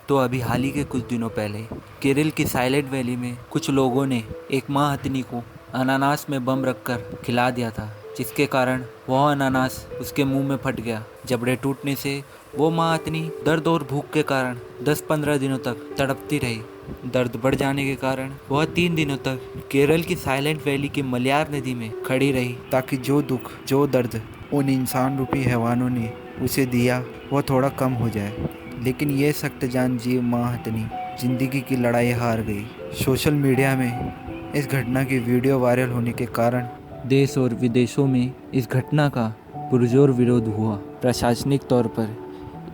तो अभी हाल ही के कुछ दिनों पहले केरल की साइलेंट वैली में कुछ लोगों ने एक माँ हथिनी को अनानास में बम रखकर खिला दिया था, जिसके कारण वह अनानास उसके मुंह में फट गया। जबड़े टूटने से वो माँ हथिनी दर्द और भूख के कारण 10-15 दिनों तक तड़पती रही। दर्द बढ़ जाने के कारण वह 3 दिनों तक केरल की साइलेंट वैली की मलयार नदी में खड़ी रही, ताकि जो दुख जो दर्द उन इंसान रूपी हैवानों ने उसे दिया वह थोड़ा कम हो जाए। लेकिन ये सख्त जान जीव माँ हथिनी जिंदगी की लड़ाई हार गई। सोशल मीडिया में इस घटना की वीडियो वायरल होने के कारण देश और विदेशों में इस घटना का पुरजोर विरोध हुआ। प्रशासनिक तौर पर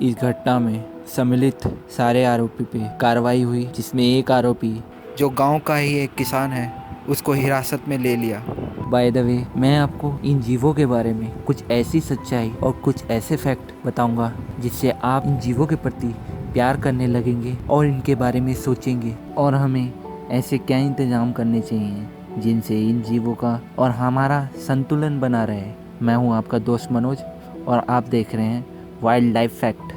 इस घटना में सम्मिलित सारे आरोपी पे कार्रवाई हुई, जिसमें एक आरोपी जो गांव का ही एक किसान है उसको हिरासत में ले लिया। बाय द वे, मैं आपको इन जीवों के बारे में कुछ ऐसी सच्चाई और कुछ ऐसे फैक्ट बताऊंगा जिससे आप इन जीवों के प्रति प्यार करने लगेंगे और इनके बारे में सोचेंगे, और हमें ऐसे क्या इंतजाम करने चाहिए जिनसे इन जीवों का और हमारा संतुलन बना रहे। मैं हूं आपका दोस्त मनोज और आप देख रहे हैं वाइल्ड लाइफ फैक्ट।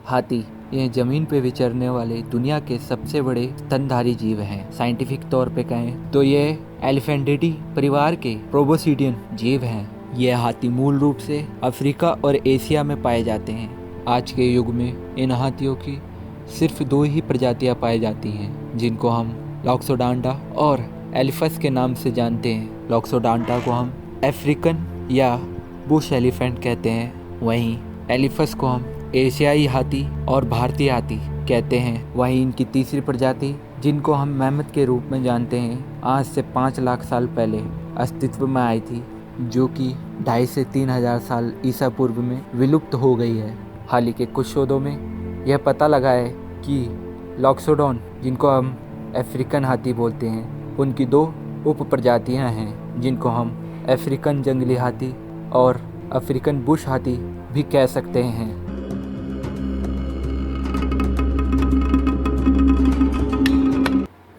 हाथी यह जमीन पे विचरने वाले दुनिया के सबसे बड़े स्तनधारी जीव हैं। साइंटिफिक तौर पे कहें तो ये एलिफेंटिडी परिवार के प्रोबोसिडियन जीव हैं। यह हाथी मूल रूप से अफ्रीका और एशिया में पाए जाते हैं। आज के युग में इन हाथियों की सिर्फ 2 ही प्रजातियां पाई जाती हैं, जिनको हम लॉक्सोडांटा और एलिफस के नाम से जानते हैं। लॉक्सोडांटा को हम अफ्रीकन या बुश एलिफेंट कहते हैं, वहीं एलिफस को हम एशियाई हाथी और भारतीय हाथी कहते हैं। वहीं इनकी तीसरी प्रजाति, जिनको हम मैमथ के रूप में जानते हैं, आज से 5 लाख साल पहले अस्तित्व में आई थी, जो कि 2.5 से 3 हज़ार साल ईसा पूर्व में विलुप्त हो गई है। हाल ही के कुछ शोधों में यह पता लगा है कि लॉक्सोडॉन, जिनको हम अफ्रीकन हाथी बोलते हैं, उनकी 2 उप प्रजातियाँ हैं, जिनको हम अफ्रीकन जंगली हाथी और अफ्रीकन बुश हाथी भी कह सकते हैं।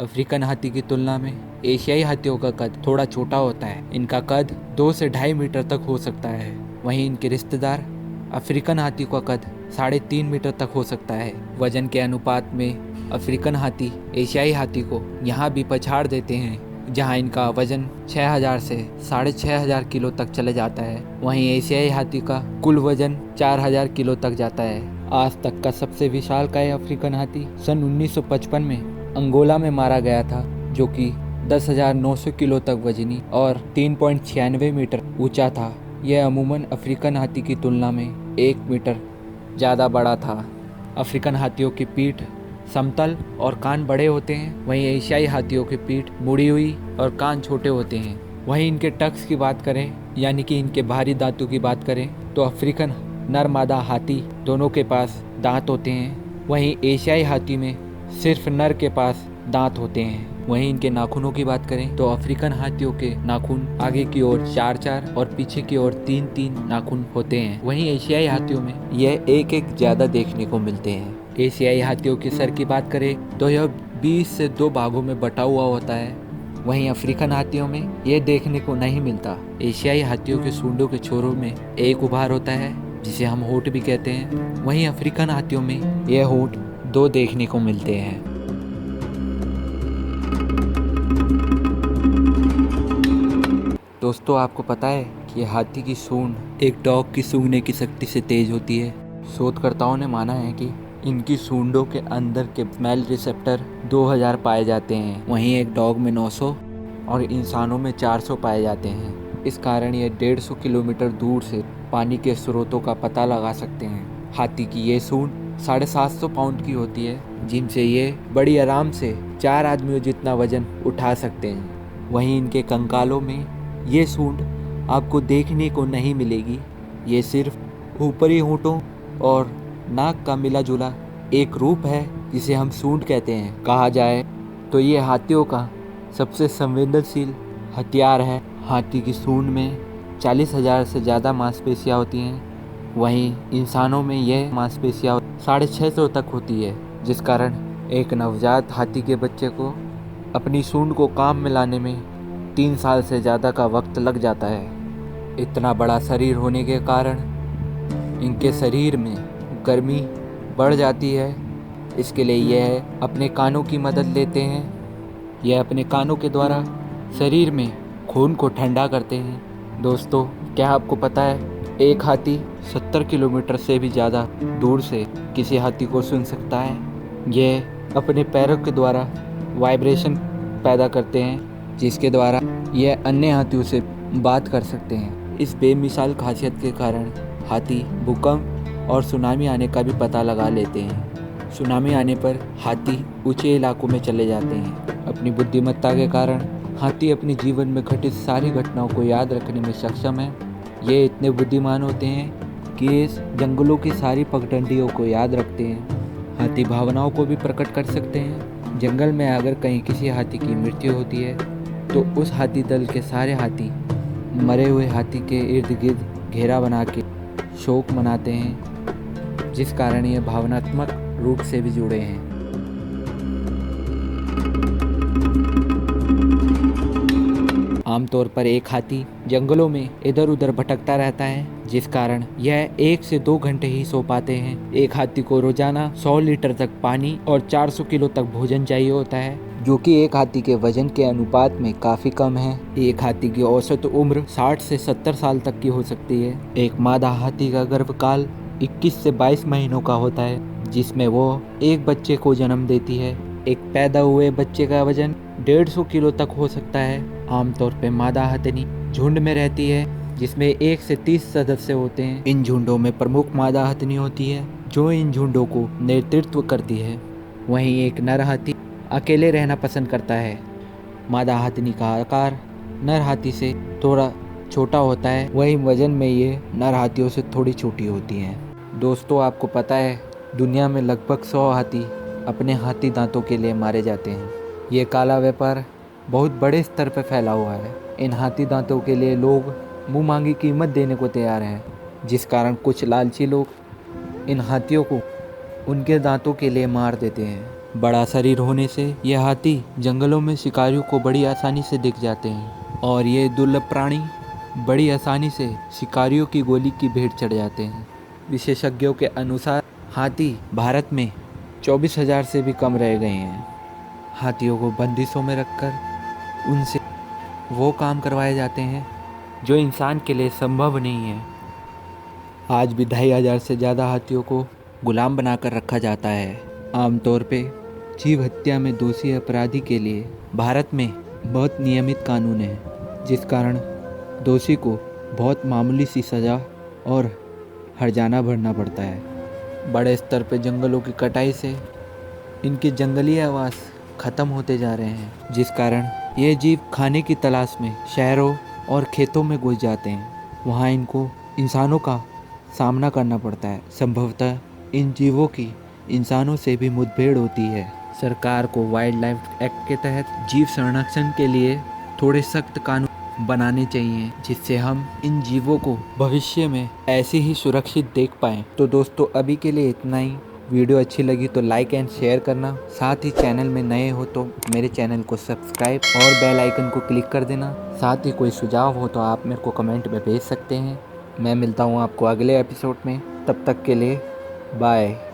अफ्रीकन हाथी की तुलना में एशियाई हाथियों का कद थोड़ा छोटा होता है। इनका कद 2 से 2.5 मीटर तक हो सकता है। वहीं इनके रिश्तेदार अफ्रीकन हाथी का कद 3.5 मीटर तक हो सकता है। वजन के अनुपात में अफ्रीकन हाथी एशियाई हाथी को यहाँ भी पछाड़ देते हैं, जहाँ इनका वजन 6000 से 6500 किलो तक चले जाता है। वहीं एशियाई हाथी का कुल वजन 4000 किलो तक जाता है। आज तक का सबसे विशालकाय अफ्रीकन हाथी सन 1955 में अंगोला में मारा गया था, जो कि 10,900 किलो तक वजनी और 3.96 मीटर ऊंचा था। यह अमूमन अफ्रीकन हाथी की तुलना में 1 मीटर ज़्यादा बड़ा था। अफ्रीकन हाथियों की पीठ समतल और कान बड़े होते हैं, वहीं एशियाई हाथियों की पीठ मुड़ी हुई और कान छोटे होते हैं। वहीं इनके टक्स की बात करें, यानी कि इनके बाहरी दांतों की बात करें, तो अफ्रीकन नर मादा हाथी दोनों के पास दांत होते हैं। वहीं एशियाई हाथी में सिर्फ नर के पास दांत होते हैं। वहीं इनके नाखूनों की बात करें तो अफ्रीकन हाथियों के नाखून आगे की ओर 4-4 और पीछे की ओर 3-3 नाखून होते हैं। वहीं एशियाई हाथियों में यह 1-1 ज़्यादा देखने को मिलते हैं। एशियाई हाथियों के सर की बात करें तो यह 20 से 2 भागों में बटा हुआ होता है। वहीं अफ्रीकन हाथियों में यह देखने को नहीं मिलता। एशियाई हाथियों के सूंडों के छोरों में एक उभार होता है, जिसे हम होंठ भी कहते हैं। वहीं अफ्रीकन हाथियों में यह होंठ 2 देखने को मिलते हैं। दोस्तों, आपको पता है कि हाथी की सूंड एक डॉग की सूंघने की शक्ति से तेज होती है। शोधकर्ताओं ने माना है कि इनकी सूंडों के अंदर के स्मेल रिसेप्टर 2000 पाए जाते हैं। वहीं एक डॉग में 900 और इंसानों में 400 पाए जाते हैं। इस कारण ये 150 किलोमीटर दूर से पानी के स्रोतों का पता लगा सकते हैं। हाथी की ये सूंड 750 पाउंड की होती है, जिनसे ये बड़ी आराम से 4 आदमियों जितना वजन उठा सकते हैं। वहीं इनके कंकालों में ये सूंड आपको देखने को नहीं मिलेगी। ये सिर्फ ऊपरी होंठों और नाक का मिला जुला एक रूप है, जिसे हम सूंड कहते हैं। कहा जाए तो ये हाथियों का सबसे संवेदनशील हथियार है। हाथी की सूंड में 40,000 से ज़्यादा मांसपेशियाँ होती हैं, वहीं इंसानों में यह मांसपेशियाँ 650 तक होती है, जिस कारण एक नवजात हाथी के बच्चे को अपनी सूंड को काम में लाने में 3 साल से ज़्यादा का वक्त लग जाता है। इतना बड़ा शरीर होने के कारण इनके शरीर में गर्मी बढ़ जाती है। इसके लिए यह अपने कानों की मदद लेते हैं। यह अपने कानों के द्वारा शरीर में खून को ठंडा करते हैं। दोस्तों, क्या आपको पता है एक हाथी 70 किलोमीटर से भी ज़्यादा दूर से किसी हाथी को सुन सकता है। यह अपने पैरों के द्वारा वाइब्रेशन पैदा करते हैं, जिसके द्वारा यह अन्य हाथियों से बात कर सकते हैं। इस बेमिसाल खासियत के कारण हाथी भूकंप और सुनामी आने का भी पता लगा लेते हैं। सुनामी आने पर हाथी ऊंचे इलाकों में चले जाते हैं। अपनी बुद्धिमत्ता के कारण हाथी अपने जीवन में घटित सारी घटनाओं को याद रखने में सक्षम है। ये इतने बुद्धिमान होते हैं कि इस जंगलों की सारी पगडंडियों को याद रखते हैं। हाथी भावनाओं को भी प्रकट कर सकते हैं। जंगल में अगर कहीं किसी हाथी की मृत्यु होती है तो उस हाथी दल के सारे हाथी मरे हुए हाथी के इर्द गिर्द घेरा बना के शोक मनाते हैं, जिस कारण ये भावनात्मक रूप से भी जुड़े हैं। आमतौर पर एक हाथी जंगलों में इधर उधर भटकता रहता है, जिस कारण यह 1 से 2 घंटे ही सो पाते हैं। एक हाथी को रोजाना 100 लीटर तक पानी और 400 किलो तक भोजन चाहिए होता है, जो कि एक हाथी के वजन के अनुपात में काफी कम है। एक हाथी की औसत उम्र 60 से 70 साल तक की हो सकती है। एक मादा हाथी का गर्भकाल 21 से 22 महीनों का होता है, जिसमें वो एक बच्चे को जन्म देती है। एक पैदा हुए बच्चे का वजन 150 किलो तक हो सकता है। आमतौर पर मादा हथनी झुंड में रहती है, जिसमें 1 से 30 सदस्य होते हैं। इन झुंडों में प्रमुख मादा हथनी होती है, जो इन झुंडों को नेतृत्व करती है। वहीं एक नर हाथी अकेले रहना पसंद करता है। मादा हथनी का आकार नर हाथी से थोड़ा छोटा होता है, वहीं वजन में ये नर हाथियों से थोड़ी छोटी होती हैं। दोस्तों, आपको पता है दुनिया में लगभग 100 हाथी अपने हाथी दांतों के लिए मारे जाते हैं। ये काला व्यापार बहुत बड़े स्तर पर फैला हुआ है। इन हाथी दांतों के लिए लोग मुंह मांगी कीमत देने को तैयार हैं, जिस कारण कुछ लालची लोग इन हाथियों को उनके दांतों के लिए मार देते हैं। बड़ा शरीर होने से ये हाथी जंगलों में शिकारियों को बड़ी आसानी से दिख जाते हैं, और ये दुर्लभ प्राणी बड़ी आसानी से शिकारियों की गोली की भेंट चढ़ जाते हैं। विशेषज्ञों के अनुसार हाथी भारत में 24,000 से भी कम रह गए हैं। हाथियों को बंदिशों में रखकर उनसे वो काम करवाए जाते हैं जो इंसान के लिए संभव नहीं है। आज भी 2,500 से ज़्यादा हाथियों को गुलाम बनाकर रखा जाता है। आमतौर पे जीव हत्या में दोषी अपराधी के लिए भारत में बहुत नियमित कानून है, जिस कारण दोषी को बहुत मामूली सी सज़ा और हर्जाना भरना पड़ता है। बड़े स्तर पर जंगलों की कटाई से इनके जंगली आवास ख़त्म होते जा रहे हैं, जिस कारण ये जीव खाने की तलाश में शहरों और खेतों में घुस जाते हैं। वहाँ इनको इंसानों का सामना करना पड़ता है। संभवतः इन जीवों की इंसानों से भी मुठभेड़ होती है। सरकार को वाइल्ड लाइफ एक्ट के तहत जीव संरक्षण के लिए थोड़े सख्त कानून बनाने चाहिए, जिससे हम इन जीवों को भविष्य में ऐसे ही सुरक्षित देख पाएँ। तो दोस्तों, अभी के लिए इतना ही। वीडियो अच्छी लगी तो लाइक एंड शेयर करना। साथ ही चैनल में नए हो तो मेरे चैनल को सब्सक्राइब और बेल आइकन को क्लिक कर देना। साथ ही कोई सुझाव हो तो आप मेरे को कमेंट में भेज सकते हैं। मैं मिलता हूँ आपको अगले एपिसोड में। तब तक के लिए बाय।